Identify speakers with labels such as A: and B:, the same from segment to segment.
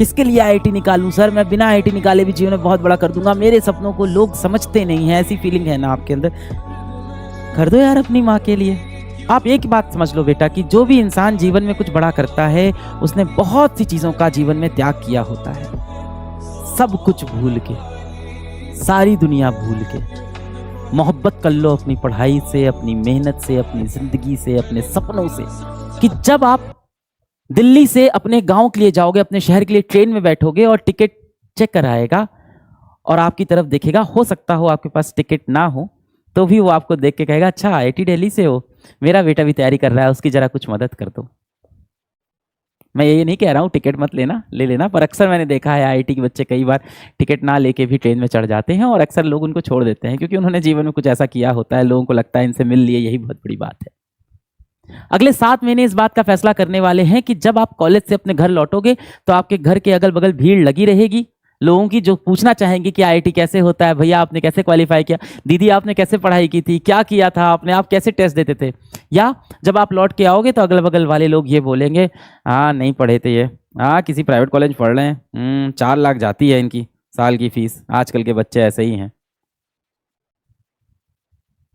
A: किसके लिए आईआईटी निकालूं सर, मैं बिना आईआईटी निकाले भी जीवन में बहुत बड़ा कर दूंगा, मेरे सपनों को लोग समझते नहीं है, ऐसी फीलिंग है ना आपके अंदर। कर दो यार अपनी माँ के लिए। आप एक बात समझ लो बेटा कि जो भी इंसान जीवन में कुछ बड़ा करता है उसने बहुत सी चीजों का जीवन में त्याग किया होता है। सब कुछ भूल के, सारी दुनिया भूल के मोहब्बत कर लो अपनी पढ़ाई से, अपनी मेहनत से, अपनी जिंदगी से, अपने सपनों से। कि जब आप दिल्ली से अपने गांव के लिए जाओगे, अपने शहर के लिए ट्रेन में बैठोगे और टिकट चेक कराएगा और आपकी तरफ देखेगा, हो सकता हो आपके पास टिकट ना हो तो भी वो आपको देख के कहेगा अच्छा आईआईटी दिल्ली से हो, मेरा बेटा भी तैयारी कर रहा है, उसकी जरा कुछ मदद कर दो। मैं ये नहीं कह रहा हूँ टिकट मत लेना, ले लेना, पर अक्सर मैंने देखा है आईआईटी के बच्चे कई बार टिकट ना लेके भी ट्रेन में चढ़ जाते हैं और अक्सर लोग उनको छोड़ देते हैं क्योंकि उन्होंने जीवन में कुछ ऐसा किया होता है, लोगों को लगता है इनसे मिल लिए, यही बहुत बड़ी बात है। अगले 7 महीने इस बात का फैसला करने वाले हैं कि जब आप कॉलेज से अपने घर लौटोगे तो आपके घर के अगल बगल भीड़ लगी रहेगी लोगों की, जो पूछना चाहेंगे कि आईआईटी कैसे होता है, भैया आपने कैसे क्वालिफाई किया, दीदी आपने कैसे पढ़ाई की थी, क्या किया था आपने, आप कैसे टेस्ट देते थे। या जब आप लौट के आओगे तो अगल बगल वाले लोग ये बोलेंगे हाँ नहीं पढ़े थे ये, हाँ किसी प्राइवेट कॉलेज पढ़ रहे हैं, 4 लाख जाती है इनकी साल की फीस, आजकल के बच्चे ऐसे ही हैं।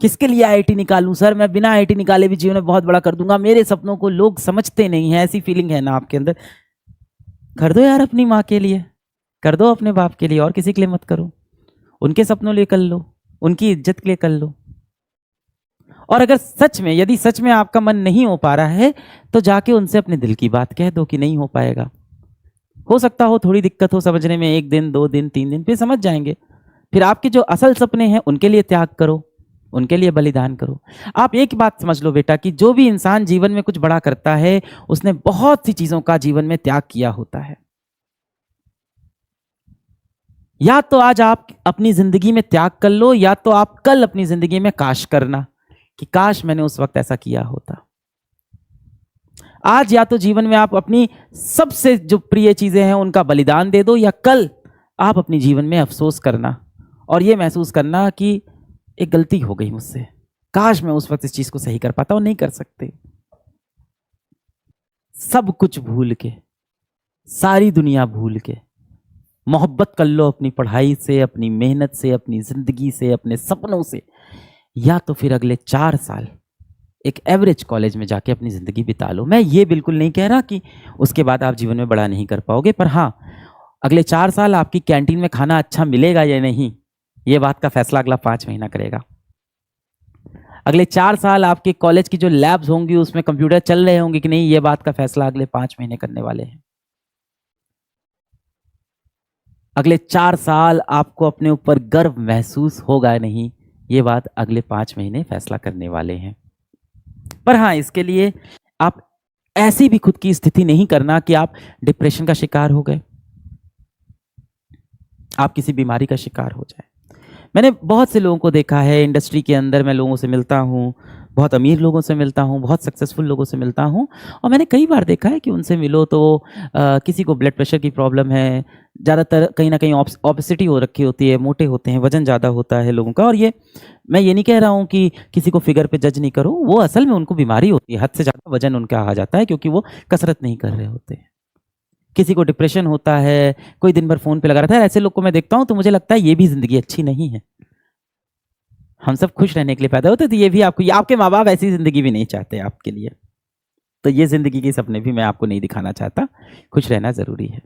A: किसके लिए आईआईटी निकालूं सर, मैं बिना आईआईटी निकाले भी जीवन में बहुत बड़ा कर दूंगा, मेरे सपनों को लोग समझते नहीं है, ऐसी फीलिंग है ना आपके अंदर। कर दो यार अपनी माँ के लिए, कर दो अपने बाप के लिए, और किसी के लिए मत करो। उनके सपनों लिए कर लो, उनकी इज्जत के लिए कर लो। और अगर सच में, यदि सच में आपका मन नहीं हो पा रहा है तो जाके उनसे अपने दिल की बात कह दो कि नहीं हो पाएगा। हो सकता हो थोड़ी दिक्कत हो समझने में, 1 दिन 2 दिन 3 दिन, फिर समझ जाएंगे। फिर आपके जो असल सपने हैं उनके लिए त्याग करो, उनके लिए बलिदान करो। आप एक बात समझ लो बेटा कि जो भी इंसान जीवन में कुछ बड़ा करता है उसने बहुत सी चीजों का जीवन में त्याग किया होता है। या तो आज आप अपनी जिंदगी में त्याग कर लो, या तो आप कल अपनी जिंदगी में काश करना कि काश मैंने उस वक्त ऐसा किया होता। आज या तो जीवन में आप अपनी सबसे जो प्रिय चीजें हैं उनका बलिदान दे दो, या कल आप अपनी जीवन में अफसोस करना और ये महसूस करना कि एक गलती हो गई मुझसे, काश मैं उस वक्त इस चीज को सही कर पाता, और नहीं कर सकते। सब कुछ भूल के, सारी दुनिया भूल के मोहब्बत कर लो अपनी पढ़ाई से, अपनी मेहनत से, अपनी जिंदगी से, अपने सपनों से। या तो फिर अगले 4 साल एक एवरेज कॉलेज में जाके अपनी जिंदगी बिता लो। मैं ये बिल्कुल नहीं कह रहा कि उसके बाद आप जीवन में बड़ा नहीं कर पाओगे, पर हाँ अगले 4 साल आपकी कैंटीन में खाना अच्छा मिलेगा या नहीं, ये बात का फैसला अगला 5 महीना करेगा। अगले 4 साल आपके कॉलेज की जो लैब्स होंगी उसमें कंप्यूटर चल रहे होंगे कि नहीं, ये बात का फैसला अगले 5 महीने करने वाले हैं। अगले 4 साल आपको अपने ऊपर गर्व महसूस होगा या नहीं, ये बात अगले 5 महीने फैसला करने वाले हैं। पर हाँ, इसके लिए आप ऐसी भी खुद की स्थिति नहीं करना कि आप डिप्रेशन का शिकार हो गए, आप किसी बीमारी का शिकार हो जाए। मैंने बहुत से लोगों को देखा है इंडस्ट्री के अंदर, मैं लोगों से मिलता हूँ, बहुत अमीर लोगों से मिलता हूँ, बहुत सक्सेसफुल लोगों से मिलता हूँ, और मैंने कई बार देखा है कि उनसे मिलो तो किसी को ब्लड प्रेशर की प्रॉब्लम है, ज़्यादातर कहीं ना कहीं ओबेसिटी हो रखी होती है, मोटे होते हैं, वजन ज़्यादा होता है लोगों का। और ये मैं ये नहीं कह रहा हूँ कि किसी को फिगर पे जज नहीं करो, वो असल में उनको बीमारी होती है, हद से ज़्यादा वजन उनका आ जाता है क्योंकि वो कसरत नहीं कर रहे होते हैं। किसी को डिप्रेशन होता है, कोई दिन भर फ़ोन पे लगा रहता है, ऐसे लोग को मैं देखता हूँ तो मुझे लगता है ये भी ज़िंदगी अच्छी नहीं है। हम सब खुश रहने के लिए पैदा होते, तो ये भी आपके माँ बाप ऐसी ज़िंदगी भी नहीं चाहते आपके लिए, तो ये ज़िंदगी के सपने भी मैं आपको नहीं दिखाना चाहता। खुश रहना ज़रूरी है।